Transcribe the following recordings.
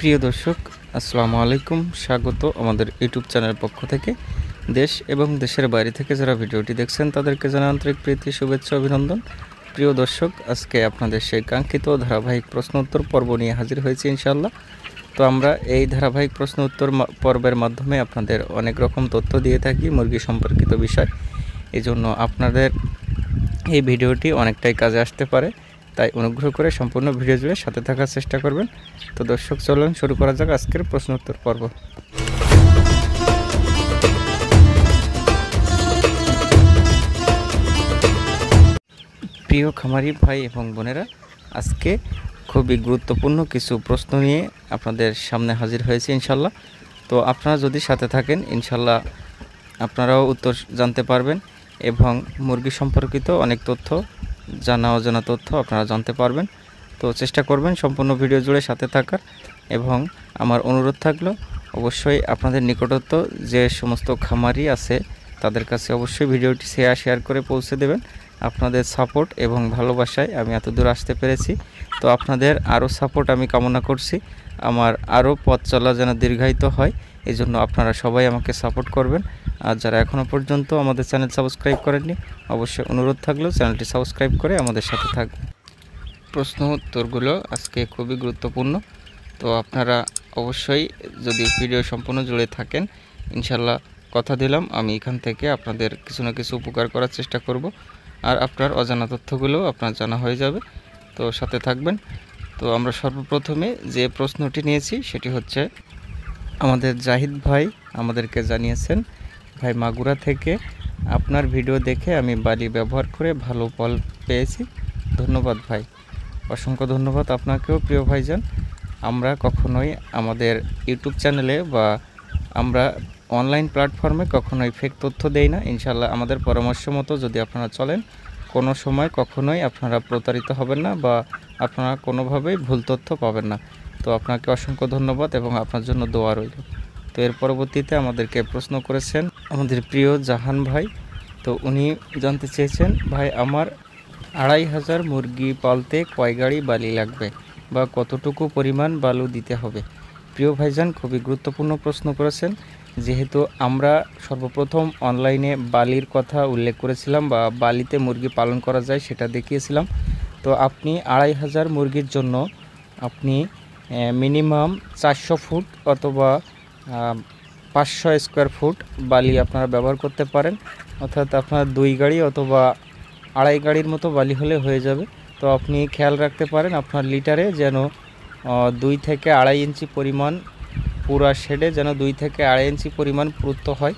প্রিয় দর্শক, আসসালামু আলাইকুম। স্বাগত আমাদের ইউটিউব চ্যানেলের পক্ষ থেকে। দেশ এবং দেশের বাইরে থেকে যারা ভিডিওটি দেখছেন তাদেরকে জানাই আন্তরিক প্রীতি, শুভেচ্ছা, অভিনন্দন। প্রিয় দর্শক, আজকে আপনাদের সেই কাঙ্ক্ষিত ধারাবাহিক প্রশ্ন উত্তর পর্ব নিয়ে হাজির হয়েছি ইনশাআল্লাহ। তো আমরা এই ধারাবাহিক প্রশ্ন উত্তর পর্বের মাধ্যমে আপনাদের অনেক রকম তথ্য দিয়ে থাকি মুরগি সম্পর্কিত বিষয়। এই জন্য আপনাদের এই ভিডিওটি অনেকটাই কাজে আসতে পারে, তাই অনুগ্রহ করে সম্পূর্ণ ভিডিও জুড়ে সাথে থাকার চেষ্টা করবেন। তো দর্শক, চলুন শুরু করা যাক আজকের প্রশ্ন উত্তর পর্ব। প্রিয় খামারি ভাই এবং বোনেরা, আজকে খুবই গুরুত্বপূর্ণ কিছু প্রশ্ন নিয়ে আপনাদের সামনে হাজির হয়েছে ইনশাল্লাহ। তো আপনারা যদি সাথে থাকেন ইনশাল্লাহ আপনারাও উত্তর জানতে পারবেন এবং মুরগি সম্পর্কিত অনেক তথ্য, জানা অজানা তথ্য আপনারা জানতে পারবেন। তো চেষ্টা করবেন সম্পূর্ণ ভিডিও জুড়ে সাথে থাকার, এবং আমার অনুরোধ থাকলো অবশ্যই আপনাদের নিকটস্থ যে সমস্ত খামারি আছে তাদের কাছে অবশ্যই ভিডিওটি শেয়ার করে পৌঁছে দেবেন। আপনাদের সাপোর্ট এবং ভালোবাসায় আমি এত দূর আসতে পেরেছি। তো আপনাদের আরও সাপোর্ট আমি কামনা করছি, আমার আরও পথ চলা যেন দীর্ঘায়িত হয়। এই জন্য আপনারা সবাই আমাকে সাপোর্ট করবেন। আর যারা এখনও পর্যন্ত আমাদের চ্যানেল সাবস্ক্রাইব করেননি, অবশ্যই অনুরোধ থাকলেও চ্যানেলটি সাবস্ক্রাইব করে আমাদের সাথে থাকবেন। প্রশ্ন উত্তরগুলো আজকে খুবই গুরুত্বপূর্ণ, তো আপনারা অবশ্যই যদি ভিডিও সম্পূর্ণ জুড়ে থাকেন ইনশাল্লাহ কথা দিলাম আমি এখান থেকে আপনাদের কিছু না কিছু উপকার করার চেষ্টা করব, আর আপনার অজানা তথ্যগুলো আপনার জানা হয়ে যাবে। তো সাথে থাকবেন। তো আমরা সর্বপ্রথমে যে প্রশ্নটি নিয়েছি সেটি হচ্ছে, আমাদের জাহিদ ভাই আমাদেরকে জানিয়েছেন, ভাই মাগুরা থেকে আপনার ভিডিও দেখে আমি বালি ব্যবহার করে ভালো ফল পেয়েছি। ধন্যবাদ ভাই, অসংখ্য ধন্যবাদ আপনাকেও প্রিয় ভাইজান। আমরা কখনোই আমাদের ইউটিউব চ্যানেলে বা আমরা অনলাইন প্ল্যাটফর্মে কখনোই ফেক তথ্য দেই না। ইনশাল্লাহ আমাদের পরামর্শ মতো যদি আপনারা চলেন, কোনো সময় কখনোই আপনারা প্রতারিত হবেন না বা আপনারা কোনোভাবেই ভুল তথ্য পাবেন না। তো আপনাকে অসংখ্য ধন্যবাদ এবং আপনার জন্য দোয়া রইল। তো এর পরবর্তীতে আমাদেরকে প্রশ্ন করেছেন আমাদের প্রিয় জাহান ভাই। তো উনি জানতে চেয়েছেন, ভাই আমার 2500 মুরগি পালতে কয় গাড়ি বালি লাগবে বা কতটুকু পরিমাণ বালু দিতে হবে? প্রিয় ভাইজান, খুবই গুরুত্বপূর্ণ প্রশ্ন করেছেন। যেহেতু আমরা সর্বপ্রথম অনলাইনে বালির কথা উল্লেখ করেছিলাম বা বালিতে মুরগি পালন করা যায় সেটা দেখিয়েছিলাম। তো আপনি 2500 মুরগির জন্য আপনি মিনিমাম 400 ফুট অথবা 500 স্কোয়ার ফুট বালি আপনারা ব্যবহার করতে পারেন। অর্থাৎ আপনার 2 গাড়ি অথবা 2.5 গাড়ির মতো বালি হলে হয়ে যাবে। তো আপনি খেয়াল রাখতে পারেন আপনার লিটারে যেন 2 থেকে 2.5 ইঞ্চি পরিমাণ, পুরা শেডে যেন 2 থেকে 2.5 ইঞ্চি পরিমাণ পুরুত্ব হয়।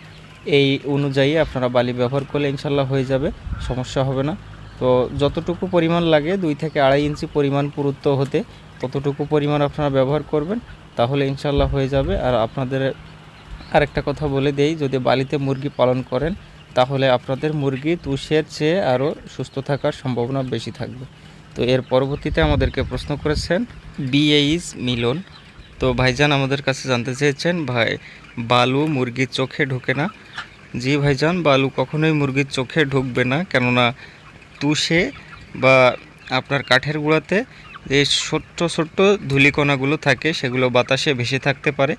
এই অনুযায়ী আপনারা বালি ব্যবহার করলে ইনশাল্লাহ হয়ে যাবে, সমস্যা হবে না। তো যতটুকু পরিমাণ লাগে 2 থেকে 2.5 ইঞ্চি পরিমাণ পুরুত্ব হতে ততটুকু পরিমাণ আপনারা ব্যবহার করবেন, তাহলে ইনশাল্লাহ হয়ে যাবে। আর আপনাদের আরেকটা কথা বলে দেই, যদি বালিতে মুরগি পালন করেন তাহলে আপনাদের মুরগি তুষের চেয়ে আরও সুস্থ থাকার সম্ভাবনা বেশি থাকবে। তো এর পরবর্তীতে আমাদেরকে প্রশ্ন করেছেন বিএইচ মিলন। তো ভাইজান আমাদের কাছে জানতে চেয়েছেন, ভাই বালু মুরগির চোখে ঢোকে না? জি ভাইজান, বালু কখনোই মুরগির চোখে ঢুকবে না, কেননা তুষে বা আপনার কাঠের গুঁড়াতে যে ছোট্ট ছোট্ট ধূলিকণাগুলো থাকে সেগুলো বাতাসে ভেসে থাকতে পারে,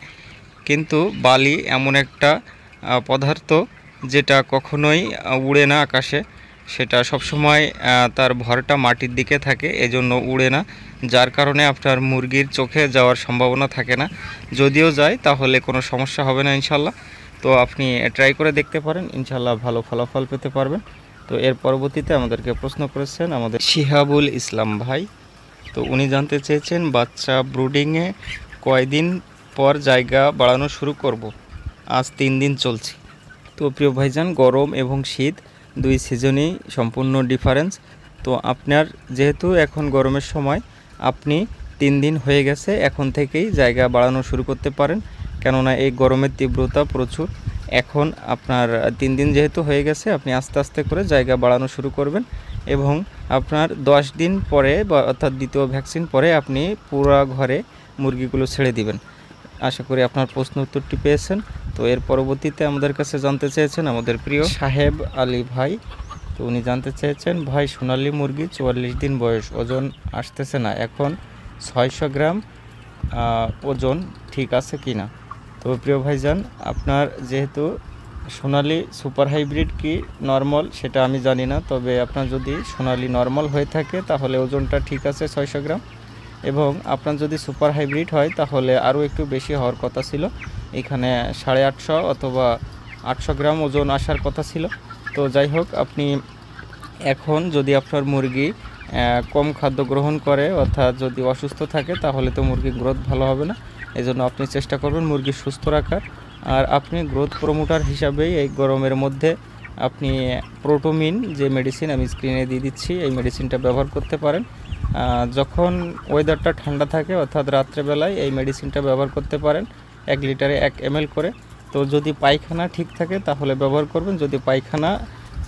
কিন্তু বালি এমন একটা পদার্থ যেটা কখনোই উড়ে না আকাশে, সেটা সবসময় তার ভরটা মাটির দিকে থাকে, এজন্য উড়ে না, যার কারণে আপনার মুরগির চোখে যাওয়ার সম্ভাবনা থাকে না। যদিও যায় তাহলে কোনো সমস্যা হবে না ইনশাল্লাহ। তো আপনি ট্রাই করে দেখতে পারেন, ইনশাল্লাহ ভালো ফলাফল পেতে পারবেন। তো এর পরবর্তীতে আমাদেরকে প্রশ্ন করেছেন আমাদের শিহাবুল ইসলাম ভাই। তো উনি জানতে চেয়েছেন, বাচ্চা ব্রুডিংয়ে কয়দিন পর জায়গা বাড়ানো শুরু করব? আজ 3 দিন চলছে। তো প্রিয় ভাইজান, গরম এবং শীত 2 সিজনই সম্পূর্ণ ডিফারেন্স। তো আপনার যেহেতু এখন গরমের সময়, আপনি 3 দিন হয়ে গেছে, এখন থেকেই জায়গা বাড়ানো শুরু করতে পারেন, কেননা এই গরমের তীব্রতা প্রচুর। এখন আপনার 3 দিন যেহেতু হয়ে গেছে, আপনি আস্তে আস্তে করে জায়গা বাড়ানো শুরু করবেন এবং আপনার 10 দিন পরে বা অর্থাৎ দ্বিতীয় ভ্যাকসিন পরে আপনি পুরো ঘরে মুরগিগুলো ছেড়ে দিবেন। আশা করি আপনার প্রশ্ন উত্তরটি পেয়েছেন। তো এর পরবর্তীতে আমাদের কাছে জানতে চেয়েছেন আমাদের প্রিয় সাহেব আলী ভাই। তো উনি জানতে চেয়েছেন, ভাই সোনালী মুরগি 44 দিন বয়স, ওজন আসতেছে না, এখন 600 গ্রাম ওজন ঠিক আছে কি না। তো প্রিয় ভাইজান, আপনার যেহেতু সোনালী সুপার হাইব্রিড কি নর্মাল সেটা আমি জানি না, তবে আপনার যদি সোনালী নর্মাল হয়ে থাকে তাহলে ওজনটা ঠিক আছে 600 গ্রাম, এবং আপনার যদি সুপার হাইব্রিড হয় তাহলে আরও একটু বেশি হওয়ার কথা ছিল, এখানে 850 অথবা 800 গ্রাম ওজন আসার কথা ছিল। তো যাই হোক, আপনি এখন যদি আপনার মুরগি কম খাদ্য গ্রহণ করে অর্থাৎ যদি অসুস্থ থাকে তাহলে তো মুরগির গ্রোথ ভালো হবে না। এজন্য আপনি চেষ্টা করবেন মুরগি সুস্থ রাখার। আর আপনি গ্রোথ প্রমোটার হিসাবেই এই গরমের মধ্যে আপনি প্রোটোমিন যে মেডিসিন আমি স্ক্রিনে দিয়ে দিচ্ছি, এই মেডিসিনটা ব্যবহার করতে পারেন। যখন ওয়েদারটা ঠান্ডা থাকে অর্থাৎ রাত্রেবেলায় এই মেডিসিনটা ব্যবহার করতে পারেন 1 লিটারে 1 ml করে। তো যদি পায়খানা ঠিক থাকে তাহলে ব্যবহার করবেন, যদি পায়খানা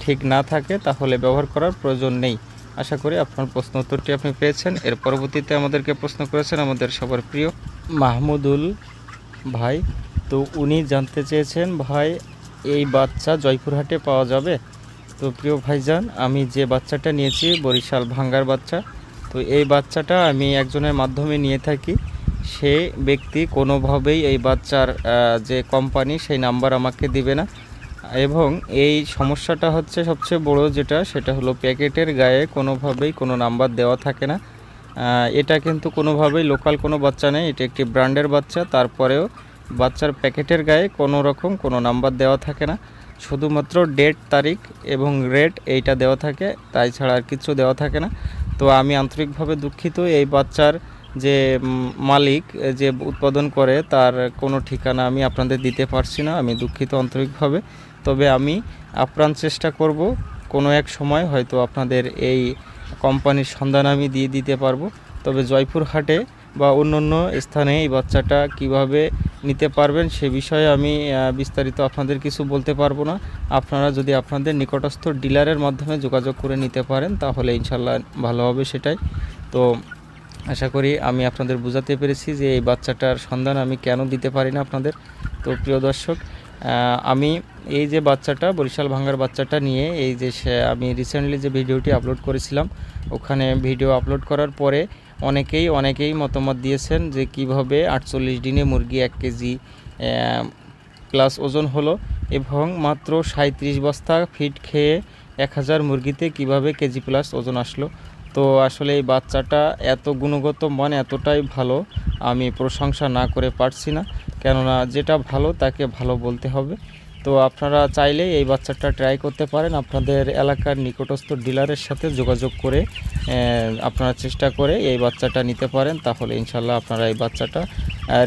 ঠিক না থাকে তাহলে ব্যবহার করার প্রয়োজন নেই। আশা করি আপনার প্রশ্ন উত্তরটি আপনি পেয়েছেন। এর পরবর্তীতে আমাদেরকে প্রশ্ন করেছেন আমাদের সবার প্রিয় মাহমুদুল ভাই। তো উনি জানতে চেয়েছেন, ভাই এই বাচ্চা জয়পুরহাটে পাওয়া যাবে? তো প্রিয় ভাইজান, আমি যে বাচ্চাটা নিয়েছি বরিশাল ভাঙ্গার বাচ্চা। তো এই বাচ্চাটা আমি একজনের মাধ্যমে নিয়ে থাকি। সে ব্যক্তি কোনোভাবেই এই বাচ্চার যে কোম্পানি সেই নাম্বার আমাকে দিবে না, এবং এই সমস্যাটা হচ্ছে সবচেয়ে বড় যেটা, সেটা হলো প্যাকেটের গায়ে কোনোভাবেই কোনো নাম্বার দেওয়া থাকে না। এটা কিন্তু কোনোভাবেই লোকাল কোনো বাচ্চা নেই, এটা একটি ব্র্যান্ডের বাচ্চা, তারপরেও বাচ্চার প্যাকেটের গায়ে কোনো রকম কোনো নাম্বার দেওয়া থাকে না, শুধুমাত্র ডেট, তারিখ এবং রেট এইটা দেওয়া থাকে, তাই ছাড়া আর কিছু দেওয়া থাকে না। তো আমি আন্তরিকভাবে দুঃখিত, এই বাচ্চার যে মালিক যে উৎপাদন করে তার কোনো ঠিকানা আমি আপনাদের দিতে পারছি না, আমি দুঃখিত আন্তরিকভাবে। তবে আমি আপ্রাণ চেষ্টা করব কোনো এক সময় হয়তো আপনাদের এই কোম্পানির সন্ধান আমি দিয়ে দিতে পারবো। তবে জয়পুরহাটে বা অন্য স্থানে এই বাচ্চাটা কিভাবে নিতে পারবেন সে বিষয়ে আমি বিস্তারিত আপনাদের কিছু বলতে পারবো না। আপনারা যদি আপনাদের নিকটস্থ ডিলারের মাধ্যমে যোগাযোগ করে নিতে পারেন তাহলে ইনশাল্লাহ ভালো হবে সেটাই। তো আশা করি আমি আপনাদের বোঝাতে পেরেছি যে এই বাচ্চাটার সন্ধান আমি কেন দিতে পারি না আপনাদের। তো প্রিয় দর্শক, আমি এই যে বাচ্চাটা বরিশাল ভাঙ্গার বাচ্চাটা নিয়ে এই যে আমি রিসেন্টলি যে ভিডিওটি আপলোড করেছিলাম, ওখানে ভিডিও আপলোড করার পরে অনেকেই মতামত দিয়েছেন যে কিভাবে 48 দিনে মুরগি 1 কেজি প্লাস ওজন হলো, এবং মাত্র 37 বস্তা ফিড খেয়ে 1000 মুরগিতে কিভাবে কেজি প্লাস ওজন আসলো। তো আসলে এই বাচ্চাটা এত গুণগত মান এতটাই ভালো, আমি প্রশংসা না করে পারছি না, কেননা যেটা ভালো তাকে ভালো বলতে হবে। তো আপনারা চাইলে এই বাচ্চাটা ট্রাই করতে পারেন, আপনাদের এলাকার নিকটস্থ ডিলারের সাথে যোগাযোগ করে আপনারা চেষ্টা করে এই বাচ্চাটা নিতে পারেন, তাহলে ইনশাল্লাহ আপনারা এই বাচ্চাটা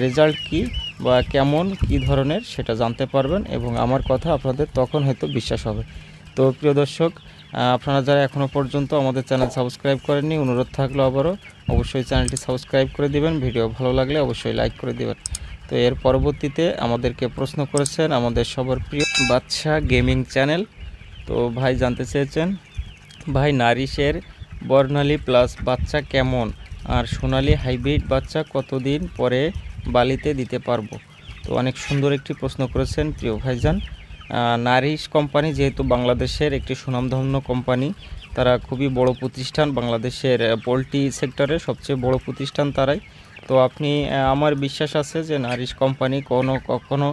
রেজাল্ট কি বা কেমন কী ধরনের সেটা জানতে পারবেন, এবং আমার কথা আপনাদের তখন হয়তো বিশ্বাস হবে। তো প্রিয় দর্শক, আপনারা যারা এখনও পর্যন্ত আমাদের চ্যানেল সাবস্ক্রাইব করেননি, অনুরোধ থাকলো আবারও অবশ্যই চ্যানেলটি সাবস্ক্রাইব করে দিবেন, ভিডিও ভালো লাগলে অবশ্যই লাইক করে দিবেন। তো এর পরবর্তীতে আমাদেরকে প্রশ্ন করেছেন আমাদের সবার প্রিয় বাদশা গেমিং চ্যানেল। তো ভাই জানতে চেয়েছেন, ভাই নারিশের বর্ণালী প্লাস বাচ্চা কেমন, আর সোনালী হাইব্রিড বাচ্চা কতদিন পরে বালিতে দিতে পারবো? তো অনেক সুন্দর একটি প্রশ্ন করেছেন প্রিয় ভাইজান। নারিশ কোম্পানি যেহেতু বাংলাদেশের একটি সুনামধন্য কোম্পানি, তারা খুবই বড় প্রতিষ্ঠান, বাংলাদেশের পোলট্রি সেক্টরে সবচেয়ে বড় প্রতিষ্ঠান তারাই। তো আপনি আমার বিশ্বাস আছে যে নারিশ কোম্পানি কখনো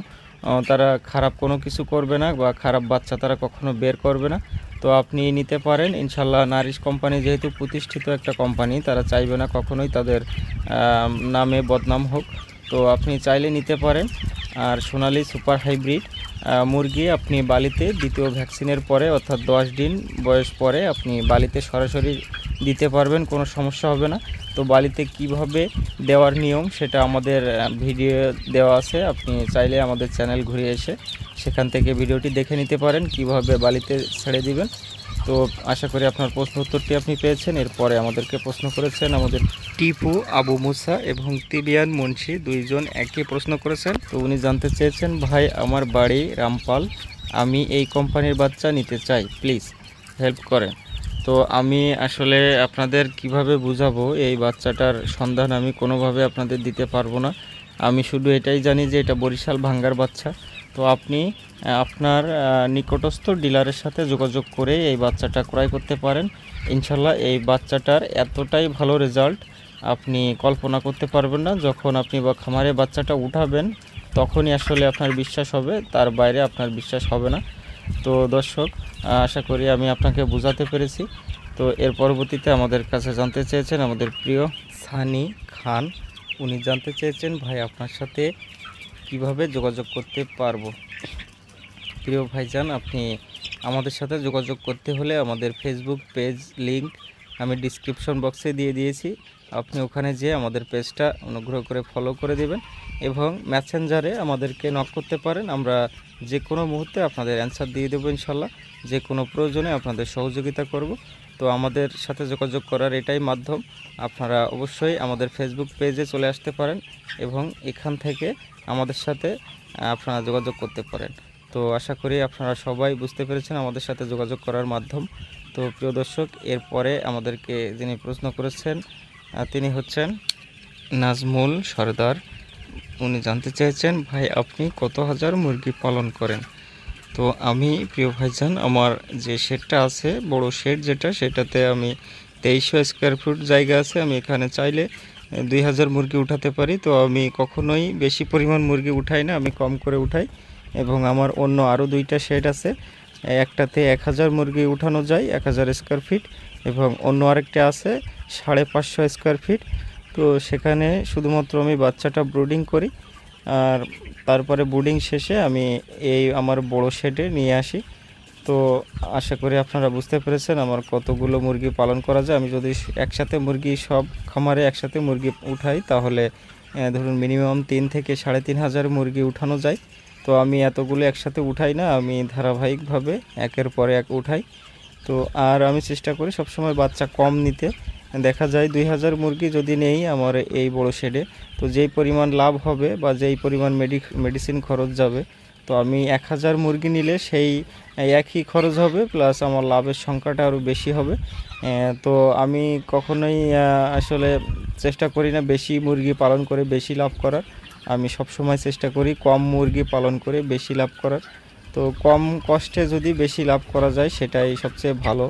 তারা খারাপ কোনো কিছু করবে না, বা খারাপ বাচ্চা তারা কখনো বের করবে না। তো আপনি নিতে পারেন ইনশাল্লাহ। নারিশ কোম্পানি যেহেতু প্রতিষ্ঠিত একটা কোম্পানি, তারা চাইবে না কখনোই তাদের নামে বদনাম হোক। তো আপনি চাইলে নিতে পারেন। আর সোনালী সুপার হাইব্রিড মুরগি আপনি বালিতে দ্বিতীয় ভ্যাকসিনের পরে অর্থাৎ 10 দিন বয়স পরে আপনি বালিতে সরাসরি দিতে পারবেন, কোনো সমস্যা হবে না। তো বালিতে কিভাবে দেওয়ার নিয়ম সেটা আমাদের ভিডিও দেওয়া আছে, আপনি চাইলে আমাদের চ্যানেল ঘুরে এসে সেখান থেকে ভিডিওটি দেখে নিতে পারেন কিভাবে বালিতে ছেড়ে দিবেন। তো আশা করি আপনার প্রশ্ন উত্তরটি আপনি পেয়েছেন। এরপরে আমাদেরকে প্রশ্ন করেছেন আমাদের টিপু আবু মুসা এবং তিবিয়ান মুন্সি, দুইজন একই প্রশ্ন করেছেন। তো উনি জানতে চেয়েছেন, ভাই আমার বাড়ি রামপাল, আমি এই কোম্পানির বাচ্চা নিতে চাই, প্লিজ হেল্প করেন। তো আমি আসলে আপনাদের কিভাবে বুঝাবো, এই বাচ্চাটার সন্ধান আমি কোনোভাবে আপনাদের দিতে পারবো না। আমি শুধু এটাই জানি যে এটা বরিশাল ভাঙ্গার বাচ্চা। তো আপনি আপনার নিকটস্থ ডিলারের সাথে যোগাযোগ করে এই বাচ্চাটা ক্রয় করতে পারেন। ইনশাল্লাহ এই বাচ্চাটার এতটাই ভালো রেজাল্ট, আপনি কল্পনা করতে পারবেন না। যখন আপনি খামারে বাচ্চাটা উঠাবেন তখনই আসলে আপনার বিশ্বাস হবে, তার বাইরে আপনার বিশ্বাস হবে না। তো দর্শক, আশা করি আমি আপনাকে বোঝাতে পেরেছি। তো এর পরবর্তীতে আমাদের কাছে জানতে চেয়েছেন আমাদের প্রিয় সানি খান, উনি জানতে চেয়েছেন ভাই আপনার সাথে কিভাবে যোগাযোগ করতে পারবো। প্রিয় ভাইজান, আপনি আমাদের সাথে যোগাযোগ করতে হলে আমাদের ফেসবুক পেজ লিংক আমি ডিসক্রিপশন বক্সে দিয়ে দিয়েছি। আপনি ওখানে যেয়ে আমাদের পেজটা অনুগ্রহ করে ফলো করে দেবেন এবং মেসেঞ্জারে আমাদেরকে নক করতে পারেন। আমরা যে কোনো মুহূর্তে আপনাদের অ্যান্সার দিয়ে দেবো ইনশাল্লাহ। যে কোনো প্রয়োজনে আপনাদের সহযোগিতা করব। তো আমাদের সাথে যোগাযোগ করার এটাই মাধ্যম। আপনারা অবশ্যই আমাদের ফেসবুক পেজে চলে আসতে পারেন এবং এখান থেকে আমাদের সাথে আপনারা যোগাযোগ করতে পারেন। তো আশা করি আপনারা সবাই বুঝতে পেরেছেন আমাদের সাথে যোগাযোগ করার মাধ্যম। তো প্রিয় দর্শক, এরপরে আমাদেরকে যিনি প্রশ্ন করেছেন তিনি হচ্ছেন নাজমুল সরদার। উনি জানতে চেয়েছেন ভাই আপনি কত হাজার মুরগি পালন করেন। তো আমি প্রিয় ভাইজান, আমার যে শেডটা আছে, বড় শেড যেটা, সেটাতে আমি 2300 স্কোয়ার ফুট জায়গা আছে। আমি এখানে চাইলে 2000 মুরগি উঠাতে পারি। তো আমি কখনোই বেশি পরিমাণ মুরগি উঠাই না, আমি কম করে উঠাই। এবং আমার অন্য আরও 2টা শেড আছে, একটাতে 1000 মুরগি উঠানো যায় 1000 স্কোয়ার ফিট, এবং অন্য আরেকটা আছে 550 স্কোয়ার ফিট। তো সেখানে শুধুমাত্র আমি বাচ্চাটা ব্রুডিং করি, আর তারপরে ব্রুডিং শেষে আমি এই আমার বড় শেডে নিয়ে আসি। তো আশা করি আপনারা বুঝতে পেরেছেন আমার কতগুলো মুরগি পালন করা যায়। আমি যদি একসাথে মুরগি সব খামারে একসাথে মুরগি উঠাই তাহলে ধরুন মিনিমাম 3 থেকে 3500 মুরগি উঠানো যায়। তো আমি এতগুলো একসাথে উঠাই না, আমি ধারাবাহিকভাবে একের পর এক উঠাই। তো আর আমি চেষ্টা করি সবসময় বাচ্চা কম নিতে। দেখা যায় 2000 মুরগি যদি নেই আমার এই বড় শেডে, তো যেই পরিমাণ লাভ হবে বা যেই পরিমাণ মেডিসিন খরচ যাবে, তো আমি 1000 মুরগি নিলে সেই একই খরচ হবে, প্লাস আমার লাভের সংখ্যাটা আরও বেশি হবে। তো আমি কখনোই আসলে চেষ্টা করি না বেশি মুরগি পালন করে বেশি লাভ করার। আমি সবসময় চেষ্টা করি কম মুরগি পালন করে বেশি লাভ করার। তো কম কষ্টে যদি বেশি লাভ করা যায় সেটাই সবচেয়ে ভালো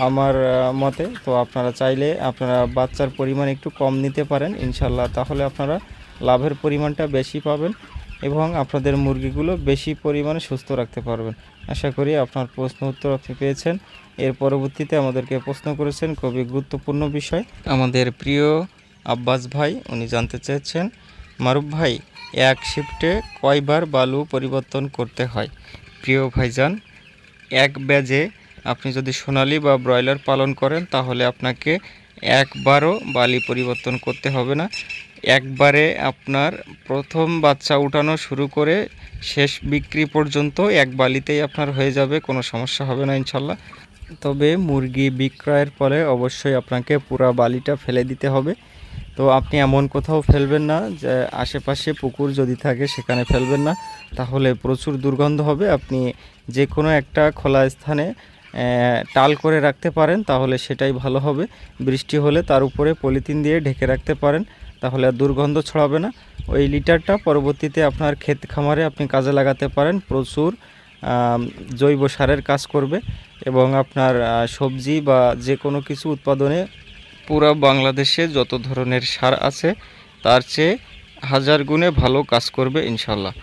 আমার মতে। তো আপনারা চাইলে আপনারা বাচ্চার পরিমাণ একটু কম নিতে পারেন ইনশাল্লাহ, তাহলে আপনারা লাভের পরিমাণটা বেশি পাবেন এবং আপনাদের মুরগিগুলো বেশি পরিমাণে সুস্থ রাখতে পারবেন। আশা করি আপনার প্রশ্ন উত্তর আপনি পেয়েছেন। এর পরবর্তীতে আমাদেরকে প্রশ্ন করেছেন খুবই গুরুত্বপূর্ণ বিষয় আমাদের প্রিয় আব্বাস ভাই, উনি জানতে চেয়েছেন মারুফ ভাই এক শিফটে কয়বার বালু পরিবর্তন করতে হয়। প্রিয় ভাইজান, এক ব্যাজে আপনি যদি সোনালী বা ব্রয়লার পালন করেন তাহলে আপনাকে একবারও বালি পরিবর্তন করতে হবে না। একবারে আপনার প্রথম বাচ্চা উঠানো শুরু করে শেষ বিক্রি পর্যন্ত এক বালিতেই আপনার হয়ে যাবে, কোনো সমস্যা হবে না ইনশাল্লাহ। তবে মুরগি বিক্রয়ের পরে অবশ্যই আপনাকে পুরা বালিটা ফেলে দিতে হবে। তো আপনি এমন কোথাও ফেলবেন না যে আশেপাশে পুকুর যদি থাকে সেখানে ফেলবেন না, তাহলে প্রচুর দুর্গন্ধ হবে। আপনি যে কোনো একটা খোলা স্থানে টাল করে রাখতে পারেন, তাহলে সেটাই ভালো হবে। বৃষ্টি হলে তার উপরে পলিথিন দিয়ে ঢেকে রাখতে পারেন, তাহলে আর দুর্গন্ধ ছড়াবে না। ওই লিটারটা পরবর্তীতে আপনার ক্ষেত খামারে আপনি কাজে লাগাতে পারেন, প্রচুর জৈব সারের কাজ করবে এবং আপনার সবজি বা যে কোনো কিছু উৎপাদনে পুরো বাংলাদেশে যত ধরনের সার আছে তার চেয়ে 1000 গুণে ভালো কাজ করবে ইনশাল্লাহ।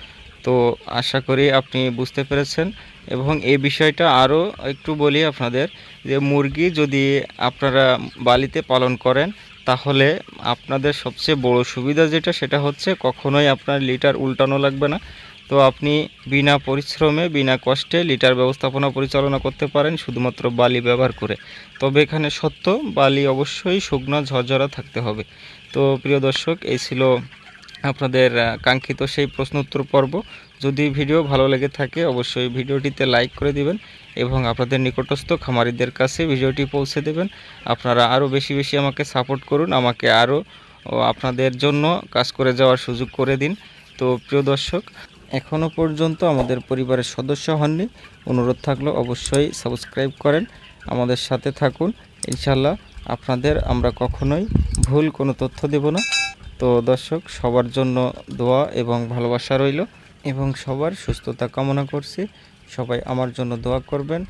তো আশা করি আপনি বুঝতে পেরেছেন। এবং এই বিষয়টা আরও একটু বলি আপনাদের, যে মুরগি যদি আপনারা বালিতে পালন করেন তাহলে আপনাদের সবচেয়ে বড় সুবিধা যেটা, সেটা হচ্ছে কখনোই আপনার লিটার উল্টানো লাগবে না। তো আপনি বিনা পরিশ্রমে বিনা কষ্টে লিটার ব্যবস্থাপনা পরিচালনা করতে পারেন শুধুমাত্র বালি ব্যবহার করে। তবে এখানে সত্য, বালি অবশ্যই শুকনো ঝরঝরা থাকতে হবে। তো প্রিয় দর্শক, এই ছিল আপনাদের কাঙ্ক্ষিত সেই প্রশ্ন উত্তর পর্ব। যদি ভিডিও ভালো লেগে থাকে অবশ্যই ভিডিওটিতে লাইক করে দিবেন এবং আপনাদের নিকটস্থ খামারিদের কাছে ভিডিওটি পৌঁছে দেবেন। আপনারা আরও বেশি বেশি আমাকে সাপোর্ট করুন, আমাকে আরও আপনাদের জন্য কাজ করে যাওয়ার সুযোগ করে দিন। তো প্রিয় দর্শক, এখনও পর্যন্ত আমাদের পরিবারের সদস্য হননি, অনুরোধ থাকলো অবশ্যই সাবস্ক্রাইব করেন, আমাদের সাথে থাকুন। ইনশাল্লাহ আপনাদের আমরা কখনোই ভুল কোনো তথ্য দেব না। তো দর্শক, সবার জন্য দোয়া এবং ভালোবাসা রইল এবং সবার সুস্থতা কামনা করছি। সবাই আমার জন্য দোয়া করবেন।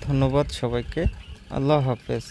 ধন্যবাদ সবাইকে। আল্লাহ হাফেজ।